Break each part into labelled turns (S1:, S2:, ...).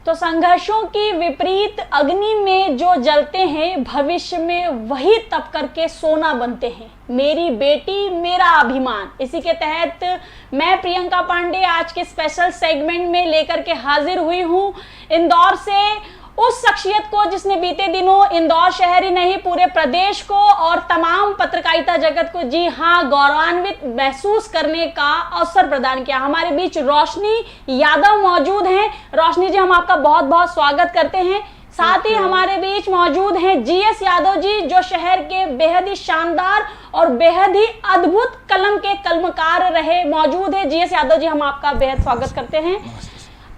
S1: तो संघर्षों की विपरीत अग्नि में जो जलते हैं, भविष्य में वही तप करके सोना बनते हैं। मेरी बेटी मेरा अभिमान। इसी के तहत मैं प्रियंका पांडे आज के स्पेशल सेगमेंट में लेकर के हाजिर हुई हूं इंदौर से उस शख्सियत को जिसने बीते दिनों इंदौर शहर ही नहीं पूरे प्रदेश को और तमाम पत्रकारिता जगत को जी हाँ गौरवान्वित महसूस करने का अवसर प्रदान किया। हमारे बीच रोशनी यादव मौजूद हैं। रोशनी जी, हम आपका बहुत बहुत स्वागत करते हैं। साथ ही हमारे बीच मौजूद हैं जीएस यादव जी, जो शहर के बेहद ही शानदार और बेहद ही अद्भुत कलम के कलमकार रहे। मौजूद है जीएस यादव जी, हम आपका बेहद स्वागत करते हैं।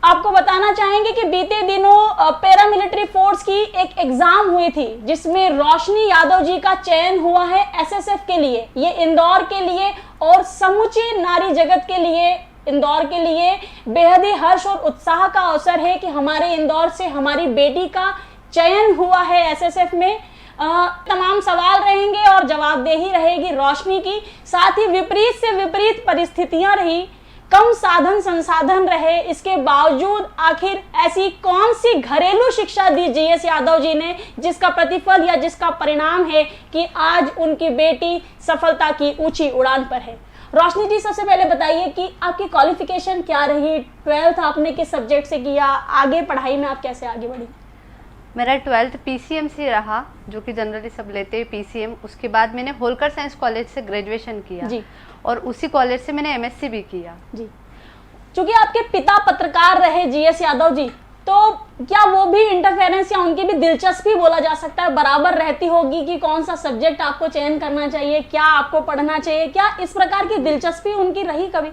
S1: आपको बताना चाहेंगे कि बीते दिनों पैरामिलिट्री फोर्स की एक एग्जाम हुई थी जिसमें रोशनी यादव जी का चयन हुआ है एसएसएफ के लिए। ये इंदौर के लिए और समूचे नारी जगत के लिए, इंदौर के लिए बेहद ही हर्ष और उत्साह का अवसर है कि हमारे इंदौर से हमारी बेटी का चयन हुआ है एसएसएफ में। तमाम सवाल रहेंगे और जवाबदेही रहेगी रोशनी की। साथ ही विपरीत से विपरीत परिस्थितियां रही, कम साधन संसाधन रहे, इसके बावजूद आखिर ऐसी कौन सी घरेलू शिक्षा दी जीएस यादव जी ने जिसका प्रतिफल या जिसका परिणाम है कि आज उनकी बेटी सफलता की ऊंची उड़ान पर है। रोशनी जी, सबसे पहले बताइए कि आपकी क्वालिफिकेशन क्या रही, 12th आपने किस सब्जेक्ट से किया, आगे पढ़ाई में आप कैसे आगे बढ़ी?
S2: मेरा 12th पीसीएम से रहा, जो कि जनरली सब लेते हैं पीसीएम। उसके बाद मैंने होलकर साइंस कॉलेज से ग्रेजुएशन किया जी, और उसी कॉलेज से मैंने एमएससी भी किया
S1: जी। क्योंकि आपके पिता पत्रकार रहे जीएस यादव जी, तो क्या वो भी इंटरफेरेंस या उनकी भी दिलचस्पी बोला जा सकता है बराबर रहती होगी कि कौन सा सब्जेक्ट आपको चयन करना चाहिए, क्या आपको पढ़ना चाहिए, क्या इस प्रकार की दिलचस्पी उनकी रही कभी?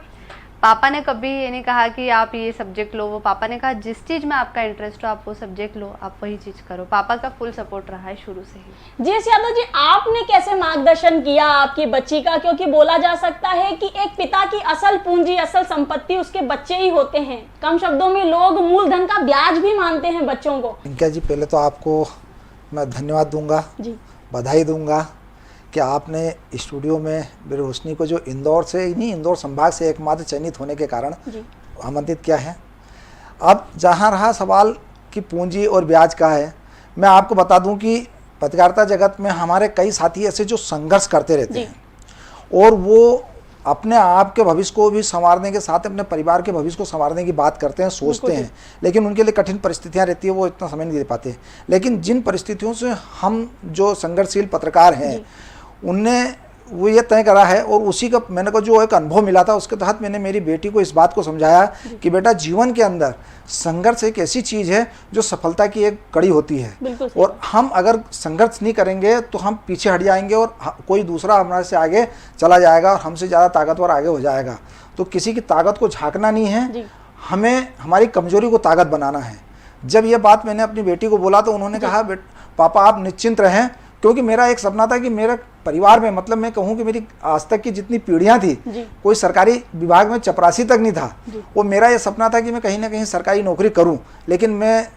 S2: पापा ने कभी ये नहीं कहा कि आप ये सब्जेक्ट लो, वो पापा ने कहा जिस चीज़ में आपका इंटरेस्ट हो आप वो सब्जेक्ट लो, आप वही चीज़ करो। पापा का फुल सपोर्ट रहा है शुरू से ही।
S1: जीएस यादव जी, आपने कैसे मार्गदर्शन किया आपकी बच्ची का? क्योंकि बोला जा सकता है कि एक पिता की असल पूंजी, असल संपत्ति उसके बच्चे ही होते हैं। कम शब्दों में लोग मूलधन का ब्याज भी मानते हैं बच्चों को।
S3: प्रियंका जी, पहले तो आपको मैं धन्यवाद दूंगा जी, बधाई दूंगा कि आपने स्टूडियो में मेरी रोशनी को, जो इंदौर से ही नहीं इंदौर संभाग से एकमात्र चयनित होने के कारण आमंत्रित किया है। अब जहां रहा सवाल कि पूंजी और ब्याज का है, मैं आपको बता दूं कि पत्रकारिता जगत में हमारे कई साथी ऐसे जो संघर्ष करते रहते हैं और वो अपने आप के भविष्य को भी संवारने के साथ अपने परिवार के भविष्य को संवारने की बात करते हैं, सोचते हैं, लेकिन उनके लिए कठिन परिस्थितियां रहती है, वो इतना समय नहीं दे पाते। लेकिन जिन परिस्थितियों से हम जो संघर्षशील पत्रकार हैं उनने वो ये तय करा है और उसी का मैंने को जो एक अनुभव मिला था उसके तहत मैंने मेरी बेटी को इस बात को समझाया कि बेटा, जीवन के अंदर संघर्ष एक ऐसी चीज़ है जो सफलता की एक कड़ी होती है, और हम अगर संघर्ष नहीं करेंगे तो हम पीछे हट जाएंगे और कोई दूसरा हमारे से आगे चला जाएगा और हमसे ज़्यादा ताकतवर आगे हो जाएगा। तो किसी की ताकत को झांकना नहीं है, हमें हमारी कमजोरी को ताकत बनाना है। जब ये बात मैंने अपनी बेटी को बोला तो उन्होंने कहा, पापा आप निश्चिंत रहें, क्योंकि मेरा एक सपना था कि मेरे परिवार में, मतलब मैं कहूँ कि मेरी आज तक की जितनी पीढ़ियाँ थी, कोई सरकारी विभाग में चपरासी तक नहीं था। वो मेरा ये सपना था कि मैं कहीं ना कहीं सरकारी नौकरी करूँ, लेकिन मैं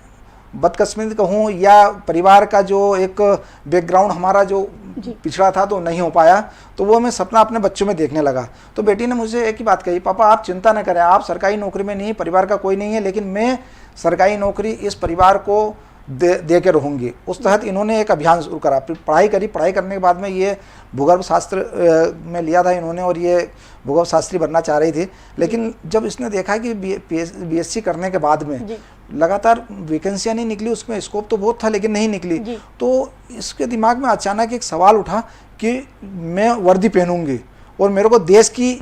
S3: बदकिस्मती कहूँ या परिवार का जो एक बैकग्राउंड हमारा जो पिछड़ा था तो नहीं हो पाया, तो वो मैं सपना अपने बच्चों में देखने लगा। तो बेटी ने मुझे एक ही बात कही, पापा आप चिंता न करें, आप सरकारी नौकरी में नहीं, परिवार का कोई नहीं है, लेकिन मैं सरकारी नौकरी इस परिवार को दे के रहूँगी। उस तहत इन्होंने एक अभियान शुरू करा, पढ़ाई करी। पढ़ाई करने के बाद में ये भूगर्भ शास्त्र में लिया था इन्होंने, और ये भूगर्भ शास्त्री बनना चाह रही थी। लेकिन जब इसने देखा कि बीएससी करने के बाद में लगातार वैकेंसियाँ नहीं निकली, उसमें स्कोप तो बहुत था लेकिन नहीं निकली, तो इसके दिमाग में अचानक एक सवाल उठा कि मैं वर्दी पहनूंगी और मेरे को देश की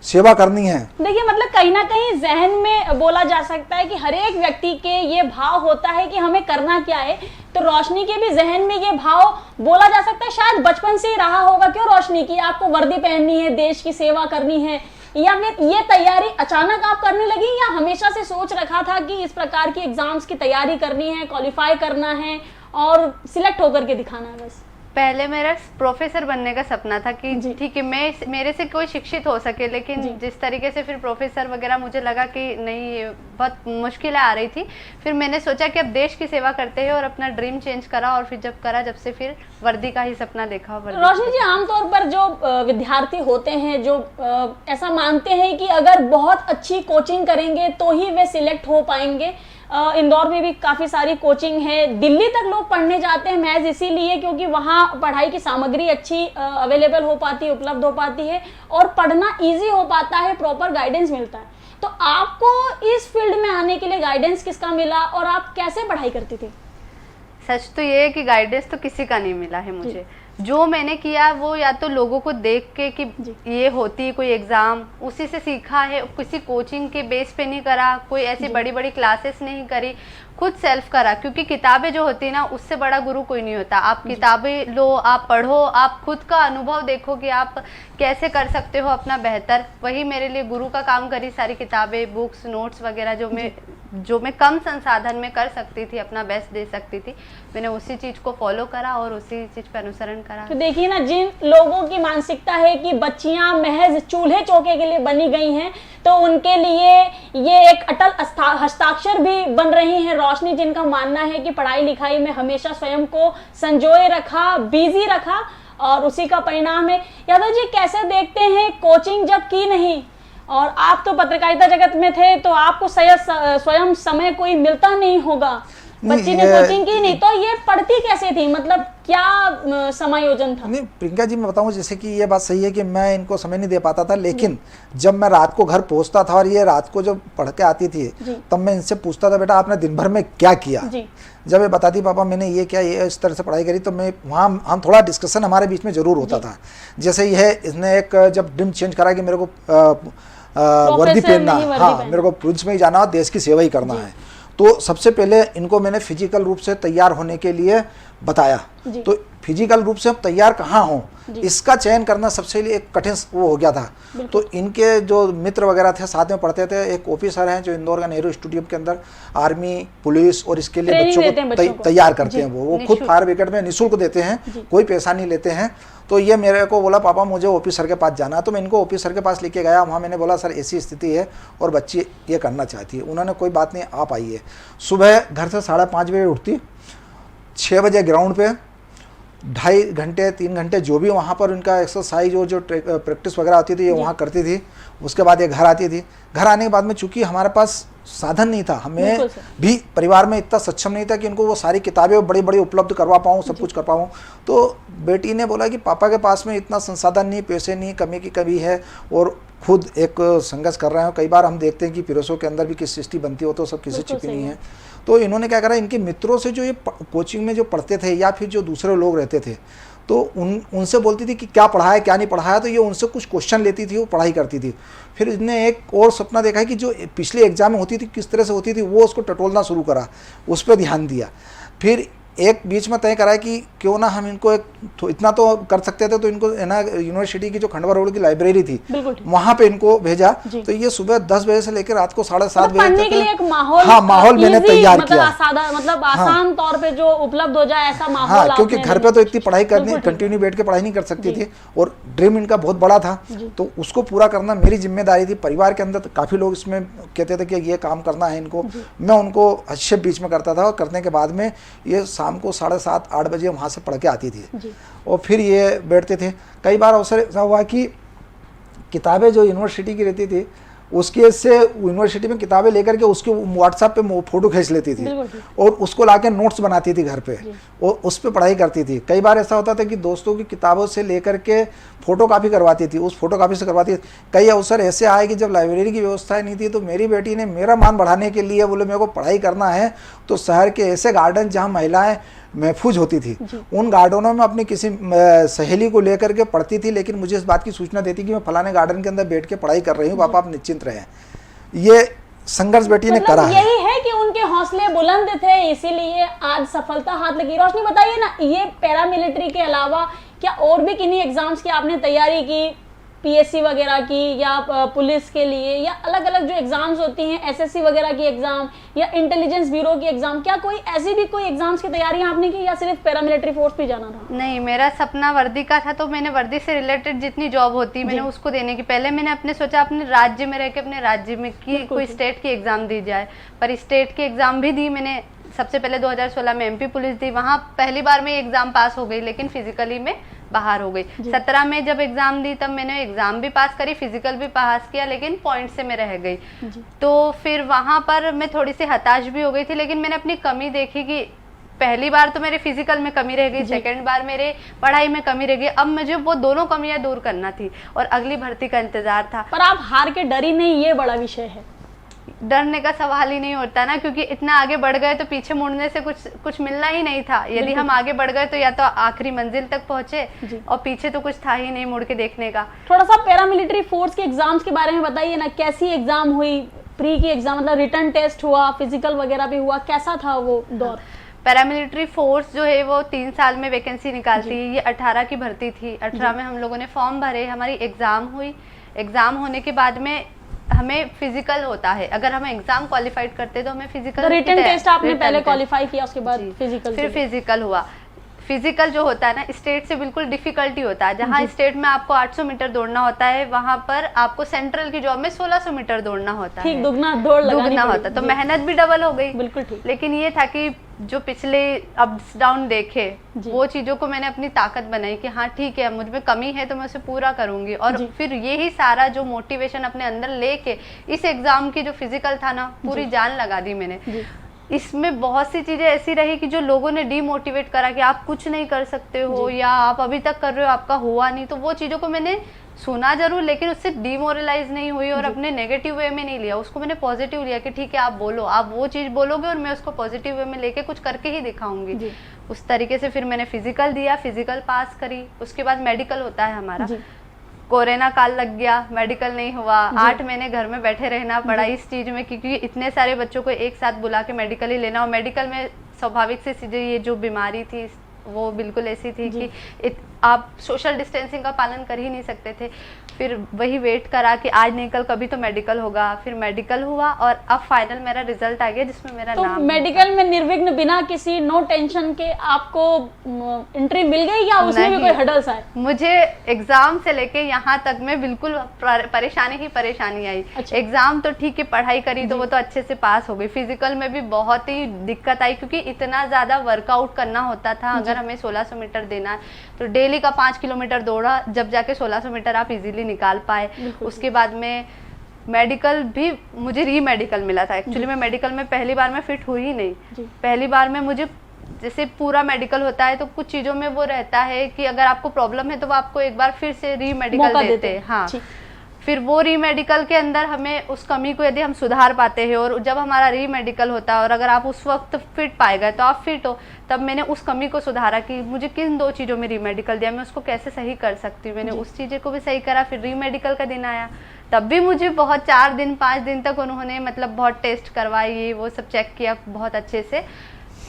S3: सेवा करनी है।
S1: देखिए, मतलब कहीं ना कहीं जहन में बोला जा सकता है कि हर एक व्यक्ति के ये भाव होता है कि हमें करना क्या है। तो रोशनी के भी जहन में ये भाव बोला जा सकता है शायद बचपन से ही रहा होगा। क्यों रोशनी की आपको वर्दी पहननी है, देश की सेवा करनी है, या फिर ये तैयारी अचानक आप करने लगी या हमेशा से सोच रखा था कि इस प्रकार की एग्जाम्स की तैयारी करनी है, क्वालिफाई करना है और सिलेक्ट होकर के दिखाना है? बस
S2: पहले मेरा प्रोफेसर बनने का सपना था कि ठीक है मेरे से कोई शिक्षित हो सके, लेकिन जिस तरीके से फिर प्रोफेसर वगैरह मुझे लगा कि नहीं, बहुत मुश्किलें आ रही थी। फिर मैंने सोचा कि अब देश की सेवा करते हैं और अपना ड्रीम चेंज करा, और फिर जब से फिर वर्दी का ही सपना देखा।
S1: रोशनी जी, आमतौर पर जो विद्यार्थी होते हैं जो ऐसा मानते हैं कि अगर बहुत अच्छी कोचिंग करेंगे तो ही वे सिलेक्ट हो पाएंगे। इंदौर में भी काफ़ी सारी कोचिंग है, दिल्ली तक लोग पढ़ने जाते हैं महज इसीलिए क्योंकि वहाँ पढ़ाई की सामग्री अच्छी अवेलेबल हो पाती है, उपलब्ध हो पाती है और पढ़ना इजी हो पाता है, प्रॉपर गाइडेंस मिलता है। तो आपको इस फील्ड में आने के लिए गाइडेंस किसका मिला और आप कैसे पढ़ाई करती थी?
S2: सच तो ये है कि गाइडेंस तो किसी का नहीं मिला है मुझे। जो मैंने किया वो या तो लोगों को देख के कि ये होती है कोई एग्ज़ाम, उसी से सीखा है। किसी कोचिंग के बेस पे नहीं करा, कोई ऐसी बड़ी बड़ी क्लासेस नहीं करी, खुद सेल्फ करा। क्योंकि किताबें जो होती है ना, उससे बड़ा गुरु कोई नहीं होता। आप किताबें लो, आप पढ़ो, आप खुद का अनुभव देखो कि आप कैसे कर सकते हो अपना बेहतर। वही मेरे लिए गुरु का काम करी। सारी किताबें, बुक्स, नोट्स वगैरह जो मैं कम संसाधन में कर सकती थी, अपना बेस्ट दे सकती थी, मैंने उसी चीज़ को फॉलो करा और उसी चीज़ पर अनुसरण करा।
S1: तो देखिए ना, जिन लोगों की मानसिकता है कि बच्चियां महज चूल्हे चौके के लिए बनी गई हैं, तो उनके लिए ये एक अटल हस्ताक्षर भी बन रही हैं रोशनी, जिनका मानना है कि पढ़ाई लिखाई में हमेशा स्वयं को संजोए रखा, बिजी रखा और उसी का परिणाम है। यादव जी, कैसे देखते हैं, कोचिंग जब की नहीं और आप तो पत्रकारिता जगत में थे तो आपको स्वयं समय कोई मिलता नहीं होगा, बच्ची ने कोचिंग की नहीं, तो ये पढ़ती कैसे थी, मतलब क्या समायोजन था?
S3: नहीं प्रियंका जी, मैं बताऊं, जैसे कि ये बात सही है कि मैं इनको समय नहीं दे पाता था, लेकिन जब मैं रात को घर पहुंचता था और ये रात को जब पढ़ के आती थी तब मैं इनसे पूछता था, बेटा आपने दिन भर में क्या किया? जब ये बताती पापा मैंने ये किया, ये इस तरह से पढ़ाई करी, तो मैं वहाँ हम थोड़ा डिस्कशन हमारे बीच में जरूर होता था। जैसे इसने एक जब ड्रीम चेंज करा कि मेरे को वर्दी पहनना, हाँ मेरे को पुलिस में ही जाना, देश की सेवा ही करना है, तो सबसे पहले इनको मैंने फिजिकल रूप से तैयार होने के लिए बताया। तो फिजिकल रूप से हम तैयार कहाँ हों, इसका चयन करना सबसे लिए एक कठिन वो हो गया था। तो इनके जो मित्र वगैरह थे, साथ में पढ़ते थे, एक ऑफिसर हैं जो इंदौर का नेहरू स्टेडियम के अंदर आर्मी, पुलिस और इसके लिए बच्चों को तैयार करते हैं। वो खुद फायर ब्रिगेड में निःशुल्क देते हैं, कोई पैसा नहीं लेते हैं। तो ये मेरे को बोला पापा मुझे ऑफिसर के पास जाना है, तो मैं इनको ऑफिसर के पास लेके गया। वहाँ मैंने बोला सर ऐसी स्थिति है और बच्ची ये करना चाहती है। उन्होंने कोई बात नहीं, आप आइए। सुबह घर से 5:30 बजे उठती, 6 बजे ग्राउंड पे 2.5 घंटे 3 घंटे जो भी वहाँ पर उनका एक्सरसाइज और जो प्रैक्टिस वगैरह होती थी ये वहाँ करती थी। उसके बाद ये घर आती थी। घर आने के बाद में चूँकि हमारे पास साधन नहीं था, हमें भी परिवार में इतना सक्षम नहीं था कि इनको वो सारी किताबें बड़ी बड़ी उपलब्ध करवा पाऊँ, सब कुछ कर पाऊँ। तो बेटी ने बोला कि पापा के पास में इतना संसाधन नहीं, पैसे नहीं, कमी की कमी है और खुद एक संघर्ष कर रहे हैं। कई बार हम देखते हैं कि फिरोजों के अंदर भी किस सृष्टि बनती हो तो सब किसी छिपी नहीं है। तो इन्होंने क्या करा, इनके मित्रों से जो ये कोचिंग में जो पढ़ते थे या फिर जो दूसरे लोग रहते थे, तो उनसे बोलती थी कि क्या पढ़ाया क्या नहीं पढ़ाया, तो ये उनसे कुछ क्वेश्चन लेती थी, वो पढ़ाई करती थी। फिर इसने एक और सपना देखा है कि जो पिछले एग्जाम में होती थी किस तरह से होती थी, वो उसको टटोलना शुरू करा, उस पर ध्यान दिया। फिर एक बीच में तय करा कि क्यों ना हम इनको इतना तो कर सकते थे, तो इनको है ना यूनिवर्सिटी की जो खंडवा रोड की लाइब्रेरी थी वहां पे इनको भेजा। तो ये सुबह 10 बजे से लेकर रात को 7:30 बजे
S1: तक एक माहौल,
S3: हाँ माहौल मैंने तैयार किया,
S1: मतलब आसान तौर पे जो उपलब्ध हो जाए ऐसा माहौल।
S3: हाँ, क्योंकि घर पे तो इतनी पढ़ाई करनी, कंटिन्यू बैठ के पढ़ाई नहीं कर सकती थी और ड्रीम इनका बहुत बड़ा था, तो उसको पूरा करना मेरी जिम्मेदारी थी। परिवार के अंदर काफी लोग इसमें कहते थे कि ये काम करना है इनको, मैं उनको हस्तक्षेप बीच में करता था और करने के बाद में ये शाम को 7:30-8 बजे वहाँ से पढ़ के आती थी और फिर ये बैठते थे। कई बार अवसर ऐसा हुआ कि किताबें जो यूनिवर्सिटी की रहती थी उसके से यूनिवर्सिटी में किताबें लेकर के उसके व्हाट्सएप पे फोटो खींच लेती थी और उसको लाके नोट्स बनाती थी घर पे और उस पर पढ़ाई करती थी। कई बार ऐसा होता था कि दोस्तों की किताबों से लेकर के फोटो कापी करवाती थी, उस फोटो कापी से करवाती थी। कई अवसर ऐसे आए कि जब लाइब्रेरी की व्यवस्था नहीं थी तो मेरी बेटी ने मेरा मान बढ़ाने के लिए बोले मेरे को पढ़ाई करना है तो शहर के ऐसे गार्डन जहाँ महिलाएं महफूज होती थी उन गार्डनों में अपनी किसी सहेली को लेकर के पढ़ती थी, लेकिन मुझे इस बात की सूचना देती कि मैं फलाने गार्डन के अंदर बैठ के पढ़ाई कर रही हूँ, पापा आप निश्चिंत रहें। ये संघर्ष बेटी ने करा है।
S1: यही है कि उनके हौसले बुलंद थे, इसीलिए आज सफलता हाथ लगी। रोशनी बताइए ना, ये पैरामिलिट्री के अलावा क्या और भी किन्हीं एग्जाम्स की आपने तैयारी की? पीएससी वगैरह की या पुलिस के लिए या अलग अलग जो एग्जाम्स होती हैं, एसएससी वगैरह की एग्जाम या इंटेलिजेंस ब्यूरो की एग्जाम, क्या कोई ऐसी भी कोई एग्जाम्स की तैयारियां आपने की या सिर्फ पैरामिलिट्री फोर्स पे जाना था?
S2: नहीं, मेरा सपना वर्दी का था, तो मैंने वर्दी से रिलेटेड जितनी जॉब होती मैंने उसको देने की, पहले मैंने अपने सोचा अपने राज्य में रह के अपने राज्य में की कोई स्टेट की एग्जाम दी जाए, पर स्टेट की एग्जाम भी दी मैंने। सबसे पहले 2016 में एमपी पुलिस दी, वहाँ पहली बार में एग्जाम पास हो गई, लेकिन फिजिकली में बाहर हो गई। 17 में जब एग्जाम दी तब मैंने एग्जाम भी पास करी, फिजिकल भी पास किया, लेकिन पॉइंट से मैं रह गई। तो फिर वहाँ पर मैं थोड़ी सी हताश भी हो गई थी, लेकिन मैंने अपनी कमी देखी कि पहली बार तो मेरे फिजिकल में कमी रह गई, सेकंड बार मेरे पढ़ाई में कमी रह गई, अब मुझे वो दोनों कमियां दूर करना थी और अगली भर्ती का इंतजार था।
S1: पर आप हार के डरी नहीं, ये बड़ा विषय है।
S2: डरने का सवाल ही नहीं होता ना, क्योंकि इतना आगे बढ़ गए तो पीछे मुड़ने से कुछ मिलना ही नहीं था। यदि हम आगे बढ़ गए तो या तो आखिरी मंजिल तक पहुंचे और पीछे तो कुछ था ही नहीं मुड़ के देखने का।
S1: थोड़ा सा पैरामिलिट्री फोर्स के एग्जाम्स के बारे में बताइए ना, कैसी एग्जाम हुई? प्री की एग्जाम मतलब रिटर्न टेस्ट हुआ, फिजिकल वगैरह भी हुआ, कैसा था वो दौर?
S2: पैरामिलिट्री फोर्स जो है वो 3 साल में वैकेंसी निकालती है, ये 18 की भर्ती थी। 18 में हम लोगों ने फॉर्म भरे, हमारी एग्जाम हुई। एग्जाम होने के बाद में हमें फिजिकल होता है, अगर हम एग्जाम क्वालिफाइड करते तो हमें फिजिकल,
S1: रिटन टेस्ट आपने पहले क्वालिफाई किया, उसके बाद फिजिकल,
S2: फिर फिजिकल हुआ। फिजिकल जो होता है ना, स्टेट से बिल्कुल डिफिकल्टी होता है। जहाँ स्टेट में आपको 800 मीटर दौड़ना होता है, वहाँ पर आपको सेंट्रल की जॉब में 1600 मीटर दौड़ना होता है,
S1: दुगना दौड़
S2: दुगना होता है, तो मेहनत भी डबल हो गई।
S1: बिल्कुल ठीक।
S2: लेकिन ये था कि जो पिछले अप्स डाउन देखे, वो चीजों को मैंने अपनी ताकत बनाई कि हाँ ठीक है, मुझ में कमी है तो मैं उसे पूरा करूंगी। और फिर यही सारा जो मोटिवेशन अपने अंदर लेके इस एग्जाम की जो फिजिकल था ना, पूरी जान लगा दी मैंने। इसमें बहुत सी चीजें ऐसी रही कि जो लोगों ने डीमोटिवेट करा कि आप कुछ नहीं कर सकते हो या आप अभी तक कर रहे हो, आपका हुआ नहीं, तो वो चीजों को मैंने सुना जरूर, लेकिन उससे डीमोरलाइज नहीं हुई और अपने नेगेटिव वे में नहीं लिया, उसको मैंने पॉजिटिव लिया कि ठीक है आप बोलो, आप वो चीज बोलोगे और मैं उसको पॉजिटिव वे में लेके कुछ करके ही दिखाऊंगी। उस तरीके से फिर मैंने फिजिकल दिया, फिजिकल पास करी। उसके बाद मेडिकल होता है हमारा। कोरोना काल लग गया, मेडिकल नहीं हुआ, 8 महीने घर में बैठे रहना पड़ा इस चीज में, क्योंकि इतने सारे बच्चों को एक साथ बुला के मेडिकल ही लेना। और मेडिकल में स्वाभाविक से चीजें, ये जो बीमारी थी वो बिल्कुल ऐसी थी कि आप सोशल डिस्टेंसिंग का पालन कर ही नहीं सकते थे। फिर वही वेट करा कि आज नहीं कल कभी तो मेडिकल होगा, फिर मेडिकल हुआ और अब फाइनल मेरा रिजल्ट आ गया जिसमें मेरा
S1: तो
S2: नाम।
S1: मेडिकल में निर्विघ्न बिना किसी नो टेंशन के आपको एंट्री मिल गई या उसमें भी कोई हर्डल्स आए?
S2: मुझे एग्जाम से लेके यहाँ तक में बिल्कुल परेशानी ही परेशानी आई। एग्जाम तो ठीक है, पढ़ाई करी तो वो तो अच्छे से पास हो गई। फिजिकल में भी बहुत ही दिक्कत आई क्योंकि इतना ज्यादा वर्कआउट करना होता था। अगर हमें 1600 मीटर देना है तो डेली का 5 किलोमीटर दौड़ा, जब जाके 1600 मीटर आप इजीली निकाल पाए। उसके बाद में मेडिकल भी मुझे री मेडिकल मिला था। एक्चुअली मैं मेडिकल में पहली बार में फिट हुई ही नहीं। पहली बार में मुझे जैसे पूरा मेडिकल होता है तो कुछ चीजों में वो रहता है कि अगर आपको प्रॉब्लम है तो वो आपको एक बार फिर से री मेडिकल देते हैं। हाँ, फिर वो री मेडिकल के अंदर हमें उस कमी को यदि हम सुधार पाते हैं और जब हमारा री मेडिकल होता है और अगर आप उस वक्त फिट पाए गए तो आप फिट हो, तब मैंने उस कमी को सुधारा कि मुझे किन 2 चीज़ों में री मेडिकल दिया, मैं उसको कैसे सही कर सकती हूँ। मैंने उस चीज़ को भी सही करा। फिर री मेडिकल का दिन आया, तब भी मुझे बहुत 4 दिन 5 दिन तक उन्होंने मतलब बहुत टेस्ट करवाई, वो सब चेक किया बहुत अच्छे से,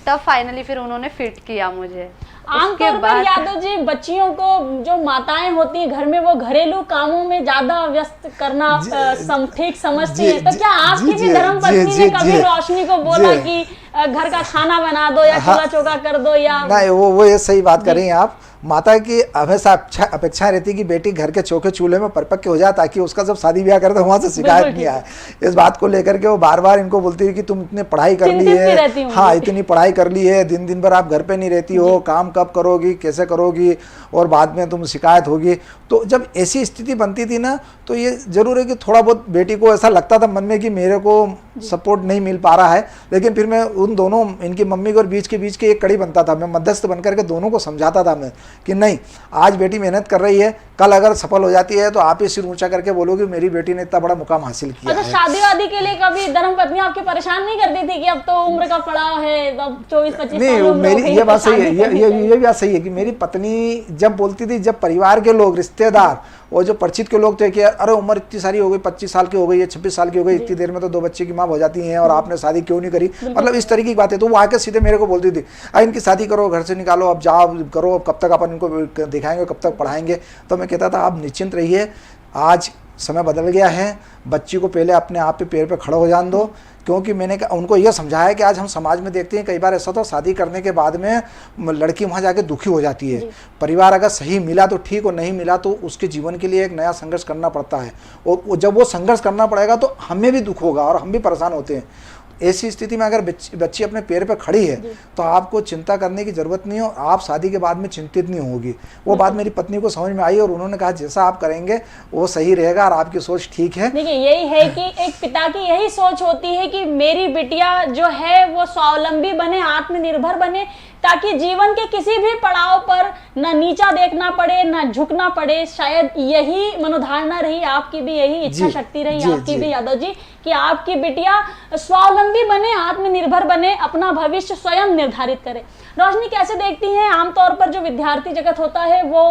S2: तब फाइनली फिर उन्होंने फिट किया मुझे।
S1: आमतौर पर यादव जी, बच्चियों को जो माताएं होती हैं घर में, वो घरेलू कामों में ज्यादा व्यस्त करना ठीक समझती हैं। तो क्या आपकी भी धर्मपत्नी ने कभी रोशनी को बोला कि घर का खाना बना दो या चूल्हा चौका कर दो? या
S3: नहीं, वो ये सही बात कर रही हैं आप। माता की हमेशा अपेक्षा रहती है कि बेटी घर के चौके चूल्हे में परिपक्व हो जाए ताकि उसका जब शादी ब्याह करे तो वहां से शिकायत नहीं आए। इस बात को लेकर के वो बार बार इनको बोलती है कि तुम इतनी पढ़ाई कर ली है, हाँ इतनी पढ़ाई कर ली है, दिन दिन भर आप घर पे नहीं रहती हो, काम कब करोगी, कैसे करोगी, और बाद में तुम शिकायत होगी। तो जब ऐसी स्थिति बनती थी ना, तो ये जरूर है कि थोड़ा बहुत बेटी को ऐसा लगता था मन में कि मेरे को सपोर्ट नहीं मिल पा रहा है। लेकिन फिर मैं उन दोनों, इनकी मम्मी को बीच के एक कड़ी बनता था, मैं मध्यस्थ बनकर के दोनों को समझाता था मैं कि नहीं, आज बेटी मेहनत कर रही है, कल अगर सफल हो जाती है तो आप ही सिर ऊंचा करके बोलोगे मेरी बेटी ने इतना बड़ा मुकाम हासिल किया है।
S1: शादी वादी के लिए कभी धर्मपत्नी आपके परेशान नहीं करती थी कि अब तो उम्र का पड़ाव है, अब 24-25
S3: नहीं, मेरी ये बात सही है, ये बात सही है कि मेरी पत्नी जब बोलती थी, जब परिवार के लोग, रिश्तेदार और जो परिचित के लोग थे कि अरे उम्र इतनी सारी हो गई, 25 साल की हो गई है, 26 साल की हो गई, इतनी देर में तो 2 बच्चे की माँ हो जाती हैं और आपने शादी क्यों नहीं करी, मतलब इस तरीके की बातें, तो वो आके सीधे मेरे को बोलती थी इनकी शादी करो, घर से निकालो, अब जाओ करो, कब तक अपन इनको दिखाएंगे, कब तक पढ़ाएंगे। तो मैं कहता था आप निश्चिंत रहिए, आज समय बदल गया है, बच्ची को पहले अपने आप पे पैर पे खड़ा हो जाने दो, क्योंकि मैंने उनको यह समझाया कि आज हम समाज में देखते हैं कई बार ऐसा तो शादी करने के बाद में लड़की वहाँ जाके दुखी हो जाती है। परिवार अगर सही मिला तो ठीक और नहीं मिला तो उसके जीवन के लिए एक नया संघर्ष करना पड़ता है, और जब वो संघर्ष करना पड़ेगा तो हमें भी दुख होगा और हम भी परेशान होते हैं। ऐसी स्थिति में अगर बच्ची अपने पैर पे खड़ी है तो आपको चिंता करने की ज़रूरत नहीं हो, आप शादी के बाद में चिंतित नहीं होगी। वो बात मेरी पत्नी को समझ में आई और उन्होंने कहा जैसा आप करेंगे वो सही रहेगा और आपकी सोच ठीक है।
S1: देखिए यही है कि एक पिता की यही सोच होती है कि मेरी बिटिया जो है वो स्वावलंबी बने, आत्मनिर्भर बने, ताकि जीवन के किसी भी पड़ाव पर न नीचा देखना पड़े न झुकना पड़े। शायद यही मनोधारणा रही, आपकी भी यही इच्छा शक्ति रही आपकी भी यादव जी, कि आपकी बिटिया स्वावलंबी बने, आत्मनिर्भर बने, अपना भविष्य स्वयं निर्धारित करे। रोशनी कैसे देखती हैं, आमतौर पर जो विद्यार्थी जगत होता है वो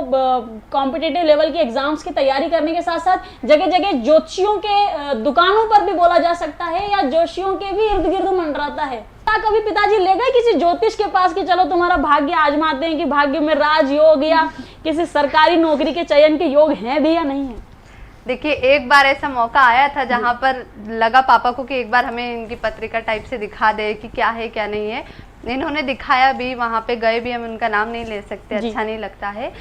S1: कॉम्पिटिटिव लेवल की एग्जाम्स की तैयारी करने के साथ साथ जगह जगह ज्योतिषियों के दुकानों पर भी बोला जा सकता है या ज्योतिषियों के भी इर्द गिर्द मंडराता है। क्या कभी पिताजी ले गए किसी ज्योतिष के पास कि चलो तुम्हारा भाग्य आजमाते हैं कि भाग्य में राजयोग या किसी सरकारी नौकरी के चयन के योग हैं भी या नहीं है?
S2: देखिए एक बार ऐसा मौका आया था जहाँ पर लगा पापा को कि एक बार हमें इनकी पत्रिका टाइप से दिखा दे कि क्या है क्या नहीं है। इन्होंने दिखाया भी, वहाँ पे गए भी, हम उनका नाम नहीं ले सकते, अच्छा नहीं लगता है।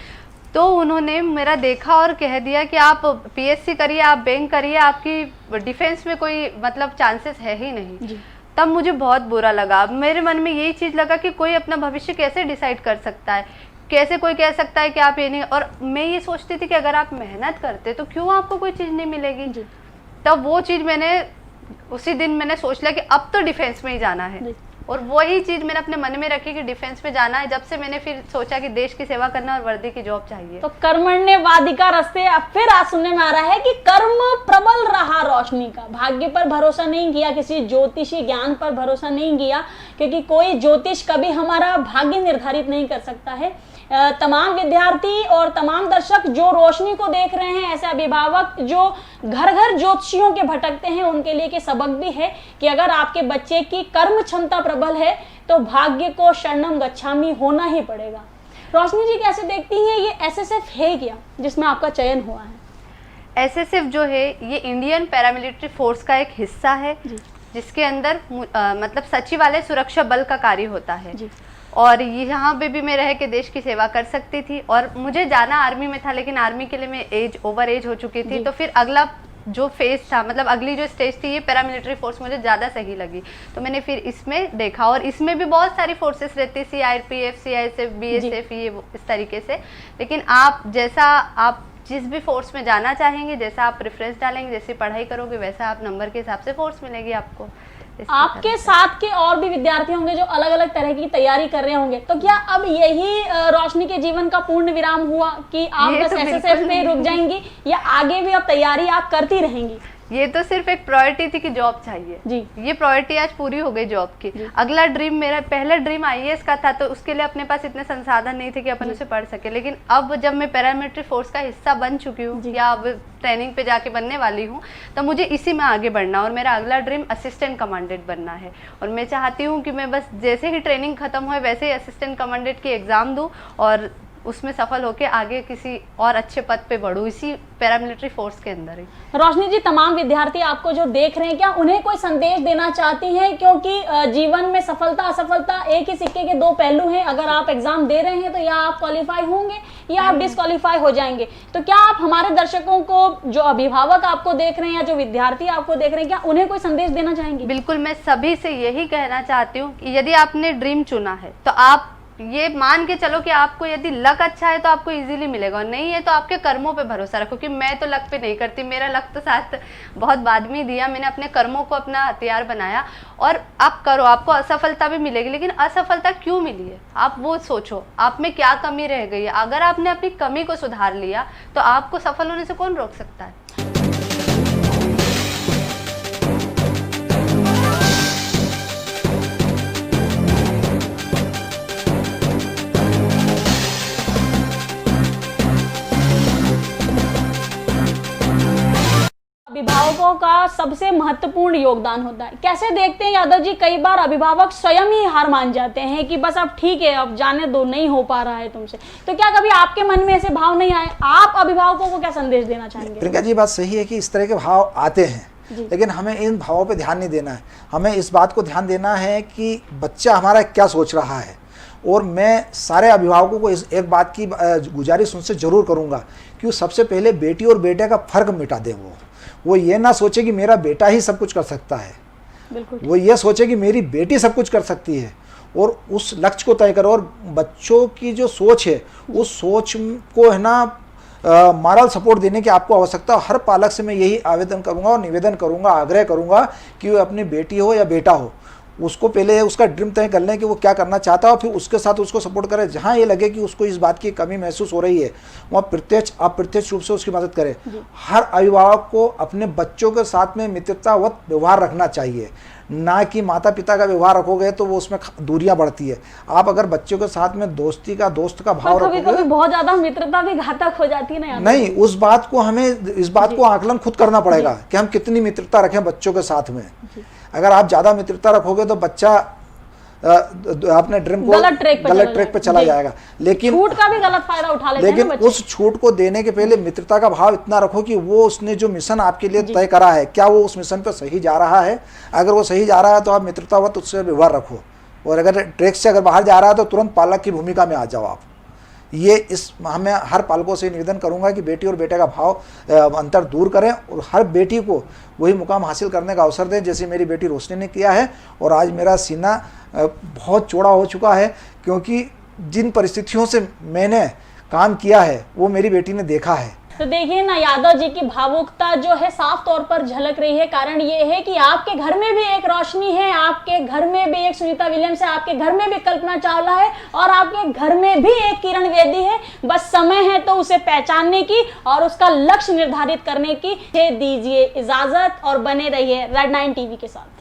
S2: तो उन्होंने मेरा देखा और कह दिया कि आप पीएससी करिए, आप बैंक करिए, आपकी डिफेंस में कोई मतलब चांसेस है ही नहीं। तब मुझे बहुत बुरा लगा। मेरे मन में यही चीज़ लगा कि कोई अपना भविष्य कैसे डिसाइड कर सकता है, कैसे कोई कह सकता है कि आप ये नहीं। और मैं ये सोचती थी कि अगर आप मेहनत करते तो क्यों आपको कोई चीज़ नहीं मिलेगी। तब वो चीज़ मैंने उसी दिन मैंने सोच लिया कि अब तो डिफेंस में ही जाना है, और वही चीज़ मैंने अपने मन में रखी कि डिफेंस में जाना है। जब से मैंने फिर सोचा कि देश की सेवा करना और वर्दी की जॉब चाहिए।
S1: तो कर्मण्यवादिका रास्ते अब फिर आज सुनने में आ रहा है कि कर्म प्रबल रहा रोशनी का, भाग्य पर भरोसा नहीं किया, किसी ज्योतिषी ज्ञान पर भरोसा नहीं किया, क्योंकि कोई ज्योतिष कभी हमारा भाग्य निर्धारित नहीं कर सकता है। तमाम विद्यार्थी और तमाम दर्शक जो रोशनी को देख रहे हैं, ऐसे अभिभावक जो घर घर ज्योतिषियों के भटकते हैं, उनके लिए के सबक भी है कि अगर आपके बच्चे की कर्म क्षमता प्रबल है तो भाग्य को शरणम गच्छामि होना ही पड़ेगा। रोशनी जी कैसे देखती हैं ये एसएसएफ है क्या जिसमें आपका चयन हुआ है?
S2: एसएसएफ जो है ये इंडियन पैरामिलिट्री फोर्स का एक हिस्सा है जिसके अंदर मतलब सचिवालय सुरक्षा बल का कार्य होता है जी। और यहाँ पे भी मैं रह के देश की सेवा कर सकती थी, और मुझे जाना आर्मी में था, लेकिन आर्मी के लिए मैं ओवर एज हो चुकी थी। तो फिर अगला जो फेज था, मतलब अगली जो स्टेज थी, ये पैरामिलिट्री फोर्स मुझे ज़्यादा सही लगी। तो मैंने फिर इसमें देखा, और इसमें भी बहुत सारी फोर्सेस रहती, सीआरपीएफ, सीआईएसएफ, बीएसएफ, ये इस तरीके से। लेकिन आप जिस भी फोर्स में जाना चाहेंगे, जैसा आप प्रेफरेंस डालेंगे, जैसी पढ़ाई करोगे, वैसा आप नंबर के हिसाब से फोर्स मिलेगी आपको।
S1: आपके साथ के और भी विद्यार्थी होंगे जो अलग अलग तरह की तैयारी कर रहे होंगे, तो क्या अब यही रोशनी के जीवन का पूर्ण विराम हुआ कि आप बस एसएसएफ में रुक जाएंगी, या आगे भी अब तैयारी आप करती रहेंगी?
S2: ये तो सिर्फ एक प्रायोरिटी थी कि जॉब चाहिए जी। ये प्रायोरिटी आज पूरी हो गई जॉब की। अगला ड्रीम, मेरा पहला ड्रीम आईएएस का था, तो उसके लिए अपने पास इतने संसाधन नहीं थे कि अपन उसे पढ़ सके। लेकिन अब जब मैं पैरामिलिट्री फोर्स का हिस्सा बन चुकी हूँ या अब ट्रेनिंग पे जाके बनने वाली हूँ, तो मुझे इसी में आगे बढ़ना, और मेरा अगला ड्रीम असिस्टेंट कमांडेंट बनना है। और मैं चाहती हूँ कि मैं बस जैसे ही ट्रेनिंग खत्म हुए वैसे ही असिस्टेंट कमांडेंट की एग्ज़ाम दूँ और उसमें सफल होकर आगे किसी और अच्छे पद पे बढ़ूँ, इसी पैरामिलिट्री फोर्स के अंदर ही।
S1: रोशनी जी, तमाम विद्यार्थी आपको जो देख रहे हैं, क्या उन्हें कोई संदेश देना चाहती हैं? क्योंकि जीवन में सफलता असफलता एक ही सिक्के के दो पहलू हैं। अगर आप एग्जाम दे रहे हैं तो या आप क्वालिफाई होंगे या आप डिस्क्वालीफाई हो जाएंगे। तो क्या आप हमारे दर्शकों को, जो अभिभावक आपको देख रहे हैं या जो विद्यार्थी आपको देख रहे हैं, क्या उन्हें कोई संदेश देना चाहेंगे?
S2: बिल्कुल, मैं सभी से यही कहना चाहती हूँ कि यदि आपने ड्रीम चुना है तो आप ये मान के चलो कि आपको यदि लक अच्छा है तो आपको इजीली मिलेगा, और नहीं है तो आपके कर्मों पे भरोसा रखो। कि मैं तो लक पे नहीं करती, मेरा लक तो साथ बहुत बाद में दिया, मैंने अपने कर्मों को अपना हथियार बनाया। और आप करो, आपको असफलता भी मिलेगी, लेकिन असफलता क्यों मिली है आप वो सोचो, आप में क्या कमी रह गई है। अगर आपने अपनी कमी को सुधार लिया तो आपको सफल होने से कौन रोक सकता है।
S1: अभिभावकों का सबसे महत्वपूर्ण योगदान होता है। कैसे देखते हैं यादव जी, कई बार अभिभावक स्वयं ही हार मान जाते हैं कि बस अब ठीक है, अब जाने दो, नहीं हो पा रहा है तुमसे। तो क्या कभी आपके मन में ऐसे भाव नहीं आए? आप अभिभावकों को क्या संदेश देना चाहेंगे?
S3: प्रियंका जी, बात सही है कि इस तरह के भाव आते हैं, लेकिन हमें इन भावों पे ध्यान नहीं देना है। हमें इस बात को ध्यान देना है कि बच्चा हमारा क्या सोच रहा है। और मैं सारे अभिभावकों को इस एक बात की गुजारिश उनसे ज़रूर करूँगा कि वो सबसे पहले बेटी और बेटे का फ़र्क मिटा दें। वो ये ना सोचे कि मेरा बेटा ही सब कुछ कर सकता है,
S1: बिल्कुल।
S3: वो ये सोचे कि मेरी बेटी सब कुछ कर सकती है, और उस लक्ष्य को तय करो। और बच्चों की जो सोच है, उस सोच को है ना मॉरल सपोर्ट देने की आपको आवश्यकता। हर पालक से मैं यही आवेदन करूंगा और निवेदन करूंगा, आग्रह करूंगा कि वो अपनी बेटी हो या बेटा हो, उसको पहले उसका ड्रीम तय कर लें कि वो क्या करना चाहता है, और फिर उसके साथ उसको सपोर्ट करें। जहाँ ये लगे कि उसको इस बात की कमी महसूस हो रही है, वहाँ अप्रत्यक्ष रूप से उसकी मदद करें। हर अभिभावक को अपने बच्चों के साथ में मित्रतावत व्यवहार रखना चाहिए, ना कि माता पिता का व्यवहार रखोगे तो वो उसमें दूरियां बढ़ती है। आप अगर बच्चों के साथ में दोस्त का भाव
S1: रखोगे, कभी बहुत ज्यादा मित्रता भी घातक हो जाती है ना।
S3: नहीं, उस बात को हमें इस बात को आकलन खुद करना पड़ेगा कि हम कितनी मित्रता रखें बच्चों के साथ में। अगर आप ज्यादा मित्रता रखोगे तो बच्चा अपने ड्रीम को गलत ट्रैक पे चला जाएगा। लेकिन
S1: छूट का भी गलत फायदा उठा लेते हैं
S3: लेकिन
S1: बच्चे।
S3: उस छूट को देने के पहले मित्रता का भाव इतना रखो कि वो उसने जो मिशन आपके लिए तय करा है, क्या वो उस मिशन पे सही जा रहा है। अगर वो सही जा रहा है तो आप मित्रतावत उससे व्यवहार रखो, और अगर ट्रैक से अगर बाहर जा रहा है तो तुरंत पालक की भूमिका में आ जाओ आप। हमें हर पालकों से निवेदन करूंगा कि बेटी और बेटे का भाव अंतर दूर करें और हर बेटी को वही मुकाम हासिल करने का अवसर दें जैसे मेरी बेटी रोशनी ने किया है। और आज मेरा सीना बहुत चौड़ा हो चुका है, क्योंकि जिन परिस्थितियों से मैंने काम किया है वो मेरी बेटी ने देखा है।
S1: तो देखिए ना, यादव जी की भावुकता जो है साफ तौर पर झलक रही है। कारण ये है कि आपके घर में भी एक रोशनी है, आपके घर में भी एक सुनीता विलियम्स है, आपके घर में भी कल्पना चावला है, और आपके घर में भी एक किरण बेदी है। बस समय है तो उसे पहचानने की और उसका लक्ष्य निर्धारित करने की। दीजिए इजाजत और बने रहिए रेड 9 टीवी के साथ।